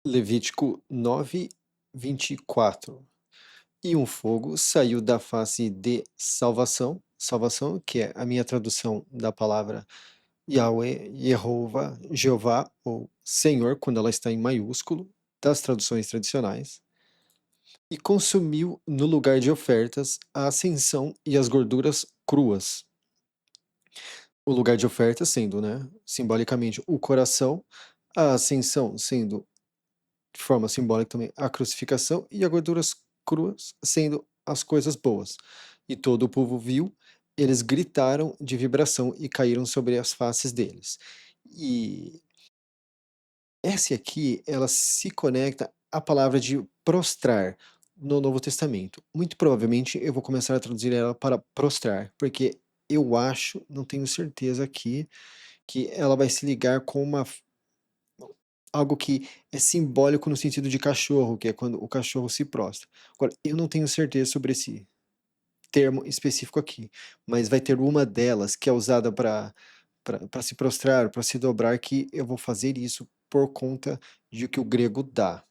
Levítico 9:24. E um fogo saiu da face de salvação, salvação, que é a minha tradução da palavra Yahweh, Yehová, Jeová ou Senhor, quando ela está em maiúsculo, das traduções tradicionais, e consumiu no lugar de ofertas a ascensão e as gorduras cruas. O lugar de ofertas sendo, né, simbolicamente o coração, a ascensão sendo de forma simbólica também a crucificação e as gorduras cruas sendo as coisas boas. E todo o povo viu, eles gritaram de vibração e caíram sobre as faces deles. E essa aqui, ela se conecta à palavra de prostrar no Novo Testamento. Muito provavelmente eu vou começar a traduzir ela para prostrar, porque eu acho, não tenho certeza aqui, que ela vai se ligar com algo que é simbólico no sentido de cachorro, que é quando o cachorro se prostra. Agora, eu não tenho certeza sobre esse termo específico aqui, mas vai ter uma delas que é usada para se prostrar, para se dobrar, que eu vou fazer isso por conta de que o grego dá.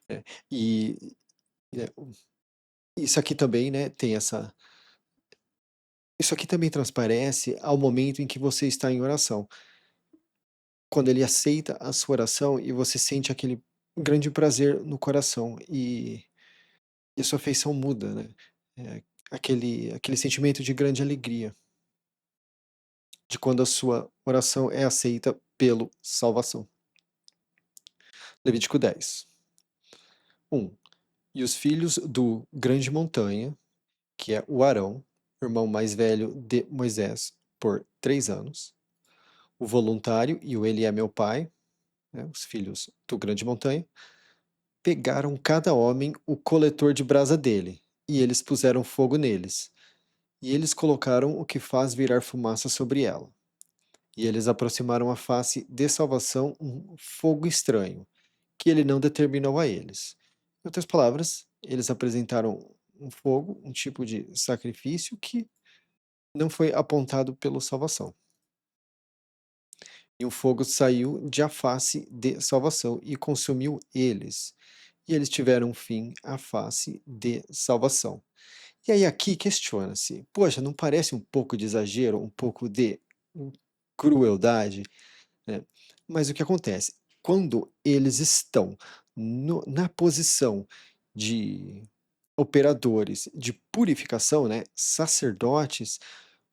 Né? E né, isso aqui também, né, tem essa. Isso aqui também transparece ao momento em que você está em oração. Quando ele aceita a sua oração e você sente aquele grande prazer no coração e a sua feição muda, né? Aquele sentimento de grande alegria, de quando a sua oração é aceita pelo salvação. Levítico 10. 1. E os filhos do grande montanha, que é o Arão, irmão mais velho de Moisés, por 3 anos. O voluntário e o Ele é meu pai, né, os filhos do grande montanha, pegaram cada homem o coletor de brasa dele, e eles puseram fogo neles. E eles colocaram o que faz virar fumaça sobre ela. E eles aproximaram a face de salvação um fogo estranho, que ele não determinou a eles. Em outras palavras, eles apresentaram um fogo, um tipo de sacrifício que não foi apontado pela salvação. E o fogo saiu de a face de salvação e consumiu eles. E eles tiveram fim à face de salvação. E aí aqui questiona-se, poxa, não parece um pouco de exagero, um pouco de crueldade, né? Mas o que acontece? Quando eles estão na posição de operadores de purificação, né, sacerdotes,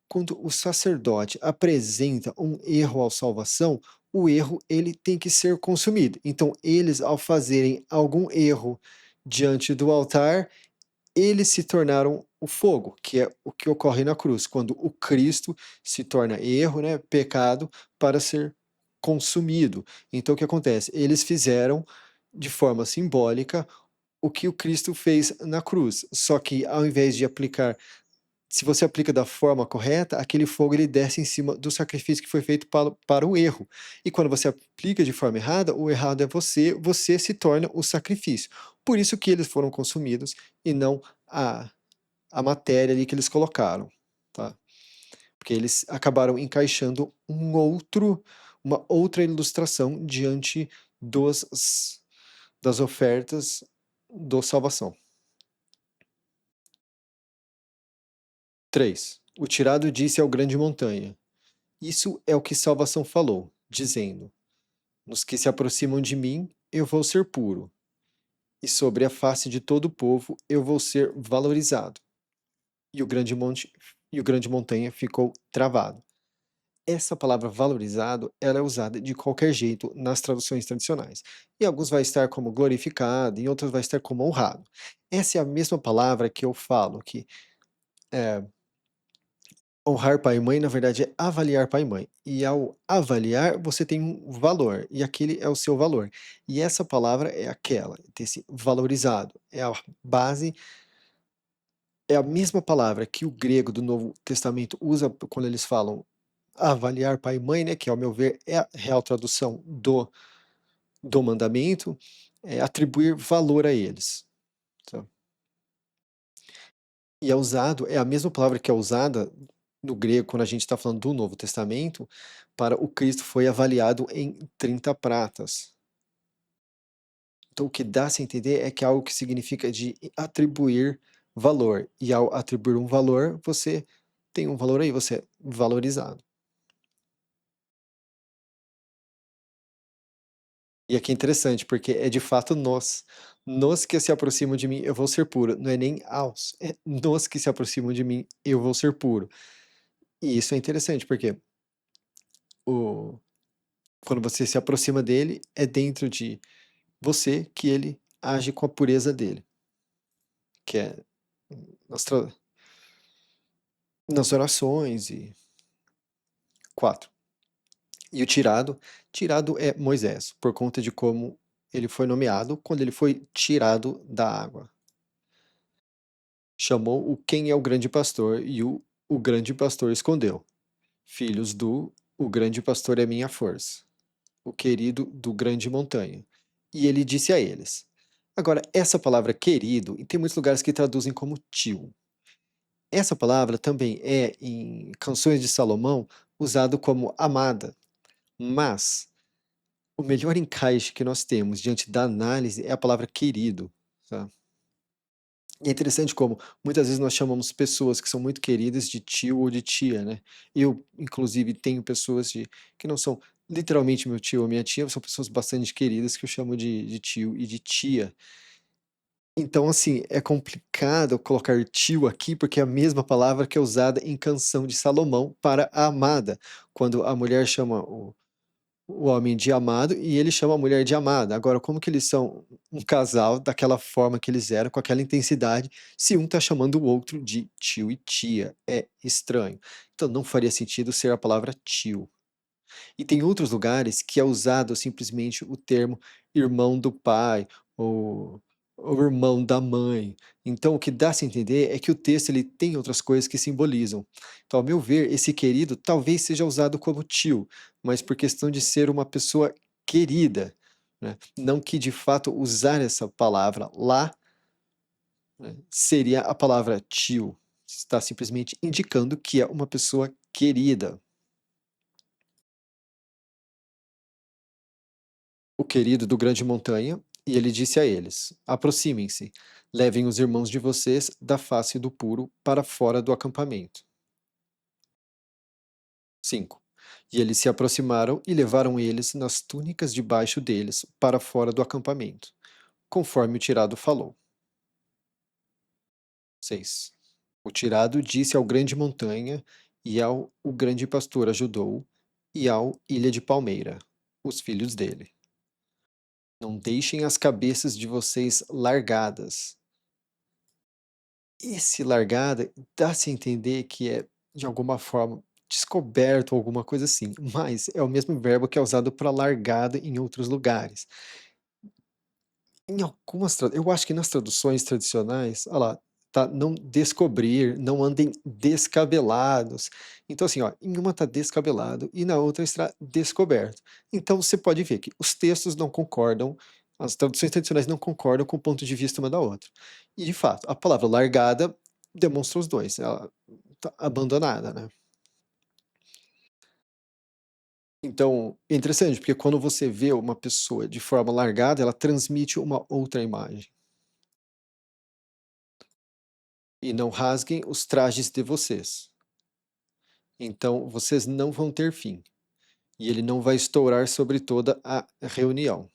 quando o sacerdote apresenta um erro à salvação, o erro ele tem que ser consumido. Então, eles, ao fazerem algum erro diante do altar, eles se tornaram o fogo, que é o que ocorre na cruz, quando o Cristo se torna erro, né, pecado, para ser consumido. Então, o que acontece? Eles fizeram, de forma simbólica, o que o Cristo fez na cruz. Só que, ao invés de aplicar, se você aplica da forma correta, aquele fogo ele desce em cima do sacrifício que foi feito para o erro. E quando você aplica de forma errada, o errado é você, você se torna o sacrifício. Por isso que eles foram consumidos e não a, a matéria ali que eles colocaram, tá? Porque eles acabaram encaixando uma outra ilustração diante das ofertas do salvação. 3. O tirado disse ao grande montanha: Isso é o que salvação falou, dizendo: Nos que se aproximam de mim, eu vou ser puro, e sobre a face de todo o povo eu vou ser valorizado. E o grande montanha ficou travado. Essa palavra valorizado, ela é usada de qualquer jeito nas traduções tradicionais. Em alguns vai estar como glorificado, em outros vai estar como honrado. Essa é a mesma palavra que eu falo que honrar pai e mãe, na verdade, é avaliar pai e mãe. E ao avaliar, você tem um valor, e aquele é o seu valor. E essa palavra é aquela, desse valorizado. É a base, é a mesma palavra que o grego do Novo Testamento usa quando eles falam avaliar pai e mãe, né, que ao meu ver é a real tradução do mandamento, é atribuir valor a eles. Tá? E é usado, é a mesma palavra que é usada no grego quando a gente está falando do Novo Testamento, para o Cristo foi avaliado em 30 pratas. Então o que dá-se a entender é que é algo que significa de atribuir valor, e ao atribuir um valor, você tem um valor aí, você é valorizado. E aqui é interessante, porque é de fato "nos". "Nos que se aproximam de mim, eu vou ser puro", não é nem "aos", é "nos que se aproximam de mim, eu vou ser puro". E isso é interessante, porque o quando você se aproxima dele, é dentro de você que ele age com a pureza dele, que é nas tra nas orações e 4. E o tirado é Moisés, por conta de como ele foi nomeado quando ele foi tirado da água. Chamou o quem é o grande pastor e o grande pastor escondeu. Filhos do o grande pastor é minha força, o querido do grande montanha. E ele disse a eles. Agora, essa palavra querido, e tem muitos lugares que traduzem como tio. Essa palavra também é, em Canções de Salomão, usado como amada, mas o melhor encaixe que nós temos diante da análise é a palavra querido, tá? E é interessante como muitas vezes nós chamamos pessoas que são muito queridas de tio ou de tia, né? Eu, inclusive, tenho pessoas que não são literalmente meu tio ou minha tia, são pessoas bastante queridas que eu chamo de tio e de tia. Então, assim, é complicado colocar tio aqui, porque é a mesma palavra que é usada em Canção de Salomão para a amada, quando a mulher chama o homem de amado e ele chama a mulher de amada. Agora, como que eles são um casal daquela forma que eles eram, com aquela intensidade, se um está chamando o outro de tio e tia? É estranho. Então, não faria sentido ser a palavra tio. E tem outros lugares que é usado simplesmente o termo irmão do pai ou, ou irmão da mãe. Então, o que dá a se entender é que o texto ele tem outras coisas que simbolizam. Então, ao meu ver, esse querido talvez seja usado como tio, mas por questão de ser uma pessoa querida, né? Não que de fato usar essa palavra lá, né, seria a palavra tio. Está simplesmente indicando que é uma pessoa querida. O querido do grande montanha, e ele disse a eles: Aproximem-se, levem os irmãos de vocês da face do puro para fora do acampamento. 5. E eles se aproximaram e levaram eles nas túnicas debaixo deles para fora do acampamento, conforme o tirado falou. 6. O tirado disse ao grande montanha e ao o grande pastor ajudou, e ao ilha de palmeira, os filhos dele. Não deixem as cabeças de vocês largadas. Esse largada dá-se a entender que é, de alguma forma, descoberto ou alguma coisa assim, mas é o mesmo verbo que é usado para largada em outros lugares. Em algumas eu acho que nas traduções tradicionais, olha lá, tá, não descobrir, não andem descabelados. Então assim, ó, em uma tá descabelado e na outra está descoberto. Então você pode ver que os textos não concordam, as traduções tradicionais não concordam com o ponto de vista uma da outra. E de fato, a palavra largada demonstra os 2, ela tá abandonada, né. Então, é interessante, porque quando você vê uma pessoa de forma largada, ela transmite uma outra imagem. E não rasguem os trajes de vocês. Então vocês não vão ter fim, e ele não vai estourar sobre toda a reunião.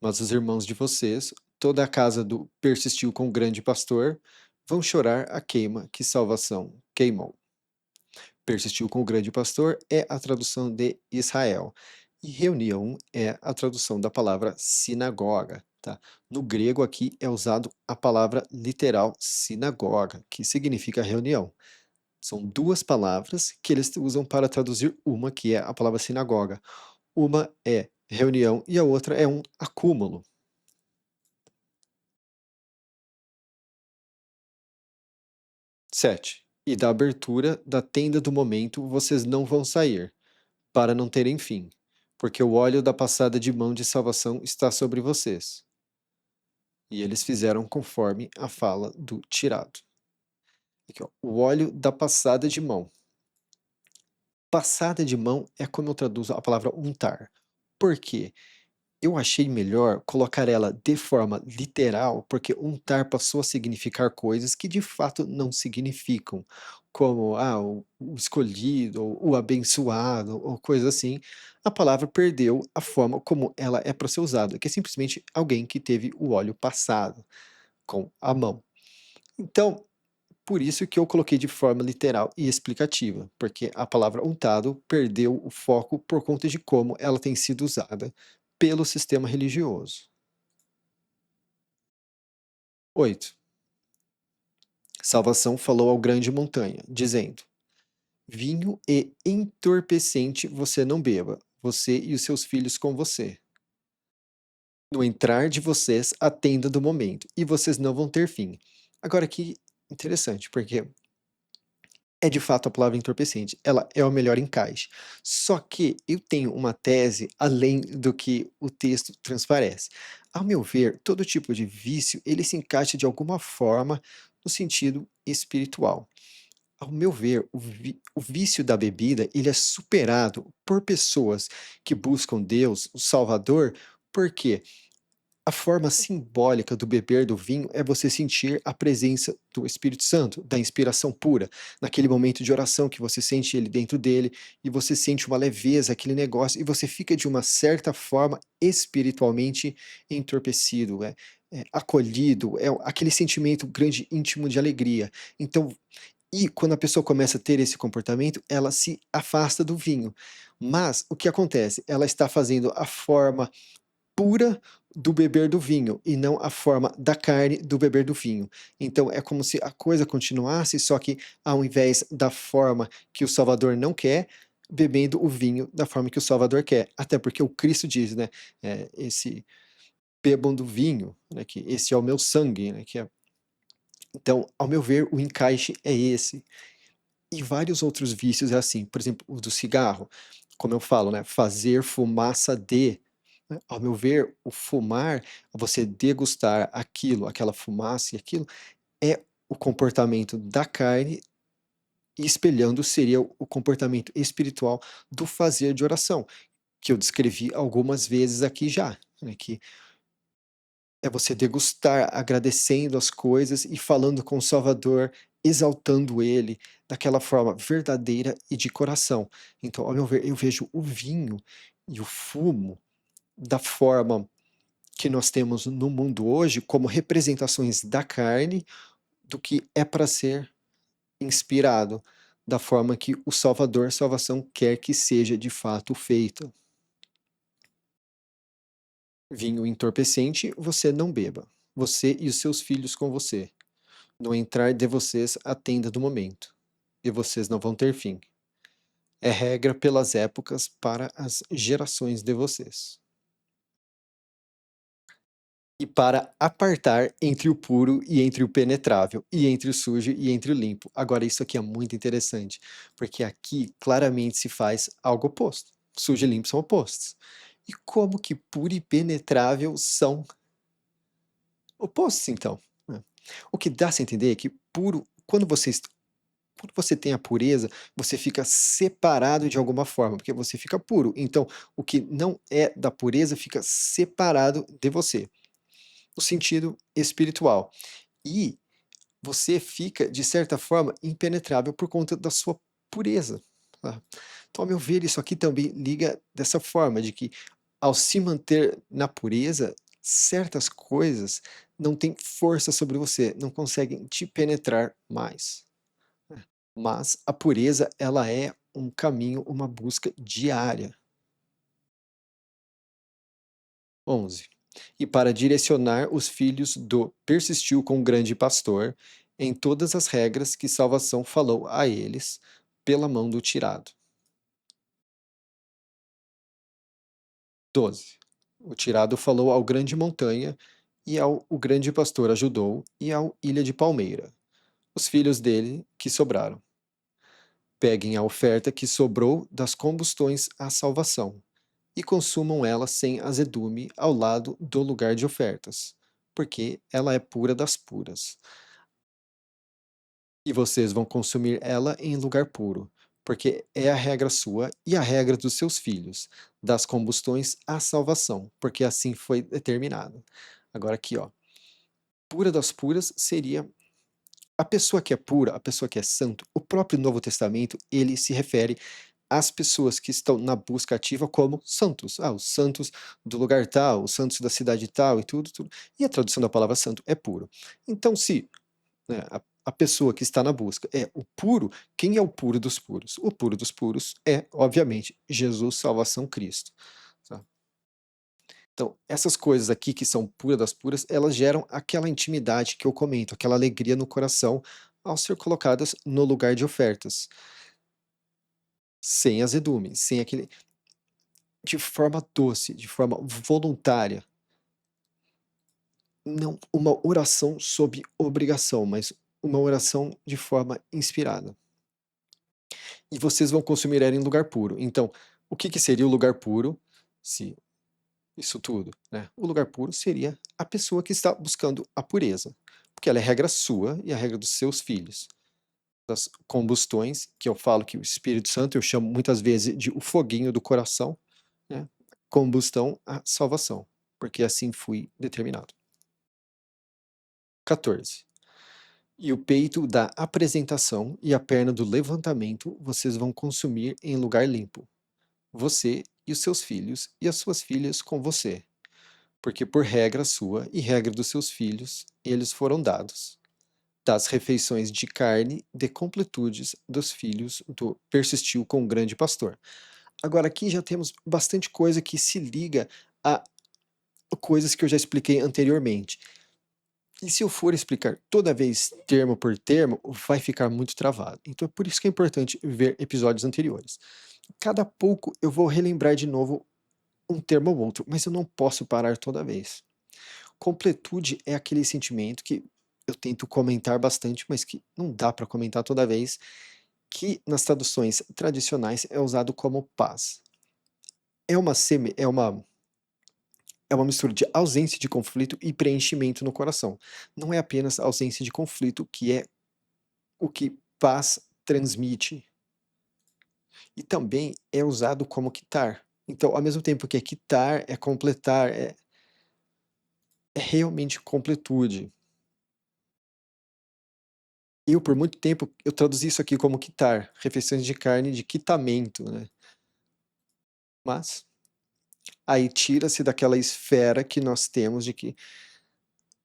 Mas os irmãos de vocês, toda a casa do persistiu com o grande pastor, vão chorar a queima que salvação queimou. Persistiu com o grande pastor é a tradução de Israel. E reunião é a tradução da palavra sinagoga. Tá? No grego aqui é usado a palavra literal sinagoga, que significa reunião. São duas palavras que eles usam para traduzir uma, que é a palavra sinagoga. Uma é reunião e a outra é um acúmulo. 7. E da abertura da tenda do momento vocês não vão sair, para não terem fim, porque o óleo da passada de mão de salvação está sobre vocês. E eles fizeram conforme a fala do tirado. Aqui, ó, o óleo da passada de mão. Passada de mão é como eu traduzo a palavra untar. Por quê? Eu achei melhor colocar ela de forma literal, porque untar passou a significar coisas que de fato não significam, como o escolhido, ou o abençoado, ou coisa assim. A palavra perdeu a forma como ela é para ser usada, que é simplesmente alguém que teve o óleo passado com a mão. Então, por isso que eu coloquei de forma literal e explicativa, porque a palavra untado perdeu o foco por conta de como ela tem sido usada pelo sistema religioso. 8. Salvação falou ao grande montanha, dizendo: Vinho e entorpecente você não beba, você e os seus filhos com você. No entrar de vocês, a tenda do momento, e vocês não vão ter fim. Agora que interessante, porque é de fato a palavra entorpecente, ela é o melhor encaixe. Só que eu tenho uma tese além do que o texto transparece. Ao meu ver, todo tipo de vício, ele se encaixa de alguma forma no sentido espiritual. Ao meu ver, o vício da bebida, ele é superado por pessoas que buscam Deus, o Salvador, porque a forma simbólica do beber do vinho é você sentir a presença do Espírito Santo, da inspiração pura, naquele momento de oração que você sente ele dentro dele e você sente uma leveza, aquele negócio, e você fica de uma certa forma espiritualmente entorpecido, acolhido, aquele sentimento grande, íntimo de alegria. Então, e quando a pessoa começa a ter esse comportamento, ela se afasta do vinho. Mas o que acontece? Ela está fazendo a forma pura do beber do vinho e não a forma da carne do beber do vinho. Então é como se a coisa continuasse, só que ao invés da forma que o Salvador não quer, bebendo o vinho da forma que o Salvador quer. Até porque o Cristo diz, né, esse bebam do vinho, né, que esse é o meu sangue, né, que é... Então, ao meu ver, o encaixe é esse. E vários outros vícios é assim, por exemplo, o do cigarro, como eu falo, né, fazer fumaça de, né, ao meu ver, o fumar, você degustar aquilo, aquela fumaça e aquilo, é o comportamento da carne e espelhando seria o comportamento espiritual do fazer de oração, que eu descrevi algumas vezes aqui já, né, que é você degustar, agradecendo as coisas e falando com o Salvador, exaltando ele daquela forma verdadeira e de coração. Então, ao meu ver, eu vejo o vinho e o fumo da forma que nós temos no mundo hoje como representações da carne do que é para ser inspirado, da forma que o Salvador, salvação, quer que seja de fato feita. Vinho entorpecente você não beba, você e os seus filhos com você. No entrar de vocês a tenda do momento, e vocês não vão ter fim. É regra pelas épocas para as gerações de vocês. E para apartar entre o puro e entre o penetrável, e entre o sujo e entre o limpo. Agora, isso aqui é muito interessante, porque aqui claramente se faz algo oposto. Sujo e limpo são opostos. E como que puro e penetrável são opostos, então? Né? O que dá a se entender é que puro, quando você tem a pureza, você fica separado de alguma forma, porque você fica puro. Então, o que não é da pureza fica separado de você, no sentido espiritual. E você fica, de certa forma, impenetrável por conta da sua pureza. Tá? Então, ao meu ver, isso aqui também liga dessa forma, de que ao se manter na pureza, certas coisas não têm força sobre você, não conseguem te penetrar mais. Mas a pureza, ela é um caminho, uma busca diária. 11. E para direcionar os filhos do persistiu com o grande pastor em todas as regras que salvação falou a eles pela mão do tirado. 12. O tirado falou ao grande montanha e ao o grande pastor ajudou e ao ilha de palmeira, os filhos dele que sobraram. Peguem a oferta que sobrou das combustões à salvação e consumam ela sem azedume ao lado do lugar de ofertas, porque ela é pura das puras. E vocês vão consumir ela em lugar puro, porque é a regra sua e a regra dos seus filhos, das combustões à salvação, porque assim foi determinado. Agora aqui, ó, pura das puras seria a pessoa que é pura, a pessoa que é santo. O próprio Novo Testamento, ele se refere às pessoas que estão na busca ativa como santos. Ah, os santos do lugar tal, os santos da cidade tal e tudo, tudo. E a tradução da palavra santo é puro. Então, se, né, a pessoa que está na busca é o puro, quem é o puro dos puros? O puro dos puros é, obviamente, Jesus, salvação, Cristo. Tá? Então, essas coisas aqui que são puras das puras, elas geram aquela intimidade que eu comento, aquela alegria no coração ao ser colocadas no lugar de ofertas, sem azedume, sem aquele, de forma doce, de forma voluntária, não uma oração sob obrigação, mas uma oração de forma inspirada. E vocês vão consumir ela em lugar puro. Então, o que que seria o lugar puro? Se isso tudo, né? O lugar puro seria a pessoa que está buscando a pureza, porque ela é regra sua e a regra dos seus filhos. Das combustões, que eu falo que o Espírito Santo, eu chamo muitas vezes de o foguinho do coração, né? Combustão à salvação, porque assim fui determinado. 14. E o peito da apresentação e a perna do levantamento vocês vão consumir em lugar limpo, você e os seus filhos e as suas filhas com você, porque por regra sua e regra dos seus filhos, eles foram dados. Das refeições de carne, de completudes dos filhos do persistiu com o grande pastor. Agora aqui já temos bastante coisa que se liga a coisas que eu já expliquei anteriormente. E se eu for explicar toda vez termo por termo, vai ficar muito travado. Então é por isso que é importante ver episódios anteriores. Cada pouco eu vou relembrar de novo um termo ou outro, mas eu não posso parar toda vez. Completude é aquele sentimento que eu tento comentar bastante, mas que não dá para comentar toda vez, que nas traduções tradicionais é usado como paz. É uma mistura de ausência de conflito e preenchimento no coração. Não é apenas ausência de conflito, que é o que paz transmite. E também é usado como quitar. Então, ao mesmo tempo que é quitar, é completar, é realmente completude. Eu, por muito tempo, eu traduzi isso aqui como quitar, refeições de carne de quitamento, né? Mas aí tira-se daquela esfera que nós temos de que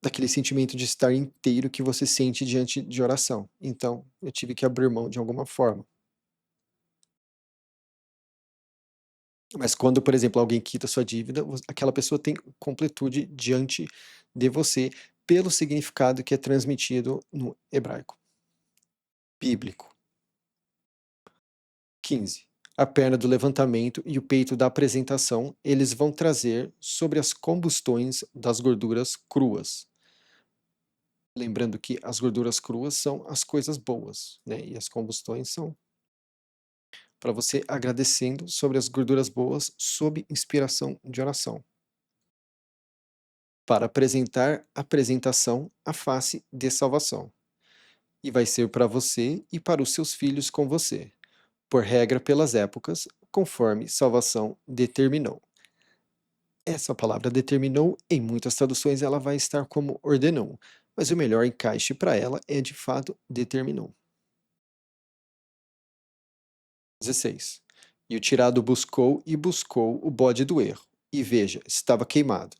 daquele sentimento de estar inteiro que você sente diante de oração. Então, eu tive que abrir mão de alguma forma. Mas quando, por exemplo, alguém quita sua dívida, aquela pessoa tem completude diante de você pelo significado que é transmitido no hebraico bíblico. 15. A perna do levantamento e o peito da apresentação, eles vão trazer sobre as combustões das gorduras cruas. Lembrando que as gorduras cruas são as coisas boas, né? E as combustões são para você agradecendo sobre as gorduras boas sob inspiração de oração. Para apresentar a apresentação à face de salvação. E vai ser para você e para os seus filhos com você, por regra pelas épocas, conforme salvação determinou. Essa palavra determinou, em muitas traduções, ela vai estar como ordenou, mas o melhor encaixe para ela é de fato determinou. 16. E o tirado buscou e buscou o bode do erro, e veja, estava queimado.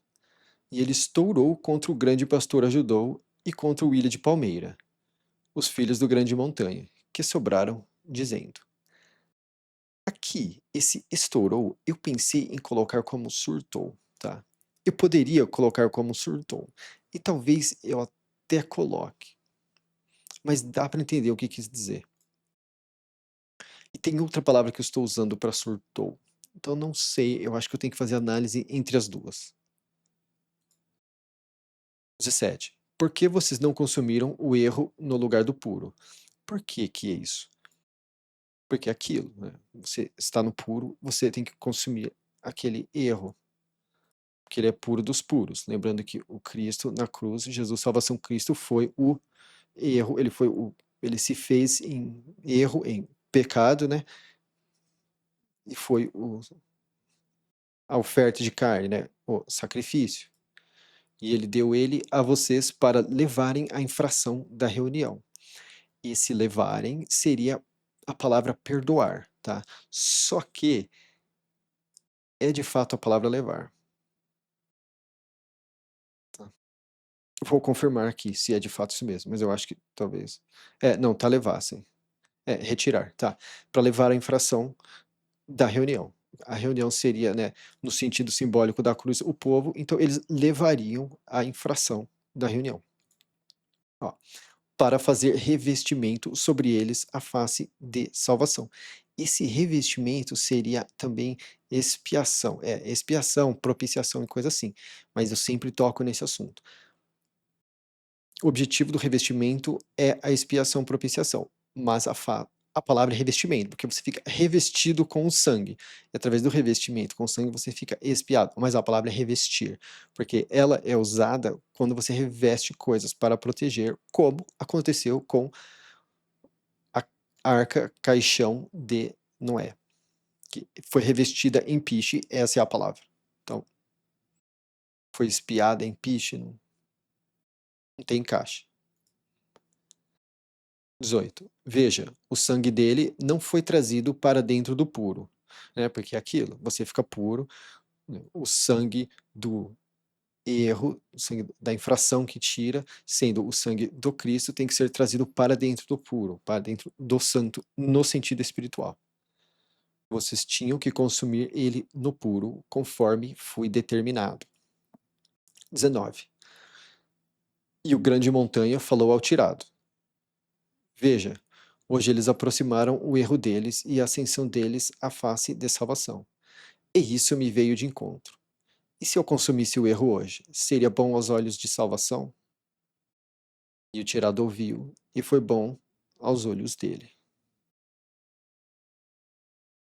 E ele estourou contra o grande pastor ajudou e contra o ilha de palmeira, os filhos do grande montanha, que sobraram, dizendo. Aqui, esse estourou, eu pensei em colocar como surtou, tá? Eu poderia colocar como surtou, e talvez eu até coloque, mas dá para entender o que quis dizer. E tem outra palavra que eu estou usando para surtou, então não sei, eu acho que eu tenho que fazer análise entre as duas. 17. Por que vocês não consumiram o erro no lugar do puro? Por que que é isso? Porque é aquilo, né? Você está no puro, você tem que consumir aquele erro, porque ele é puro dos puros. Lembrando que o Cristo na cruz, Jesus salvação Cristo foi o erro, ele se fez em erro em pecado, né? E foi a oferta de carne, né? O sacrifício. E ele deu ele a vocês para levarem a infração da reunião. Esse levarem seria a palavra perdoar, tá? Só que é de fato a palavra levar. Tá? Vou confirmar aqui se é de fato isso mesmo, mas eu acho que talvez. Não, tá levar, sim. Retirar, tá? Para levar a infração da reunião. A reunião seria, né, no sentido simbólico da cruz, o povo, então eles levariam a infração da reunião. Ó, para fazer revestimento sobre eles a face de salvação. Esse revestimento seria também expiação, expiação, propiciação e coisa assim, mas eu sempre toco nesse assunto. O objetivo do revestimento é a expiação, propiciação, mas a palavra é revestimento, porque você fica revestido com o sangue. E através do revestimento com o sangue você fica expiado, mas a palavra é revestir, porque ela é usada quando você reveste coisas para proteger, como aconteceu com a arca caixão de Noé, que foi revestida em piche, essa é a palavra. Então, foi espiada em piche, não tem encaixe. 18. Veja, o sangue dele não foi trazido para dentro do puro, né? Porque é aquilo, você fica puro, né? O sangue do erro, o sangue da infração que tira, sendo o sangue do Cristo, tem que ser trazido para dentro do puro, para dentro do santo, no sentido espiritual. Vocês tinham que consumir ele no puro, conforme foi determinado. 19. E o grande montanha falou ao tirado: Veja, hoje eles aproximaram o erro deles e a ascensão deles à face de salvação. E isso me veio de encontro. E se eu consumisse o erro hoje, seria bom aos olhos de salvação? E o tirado ouviu, e foi bom aos olhos dele.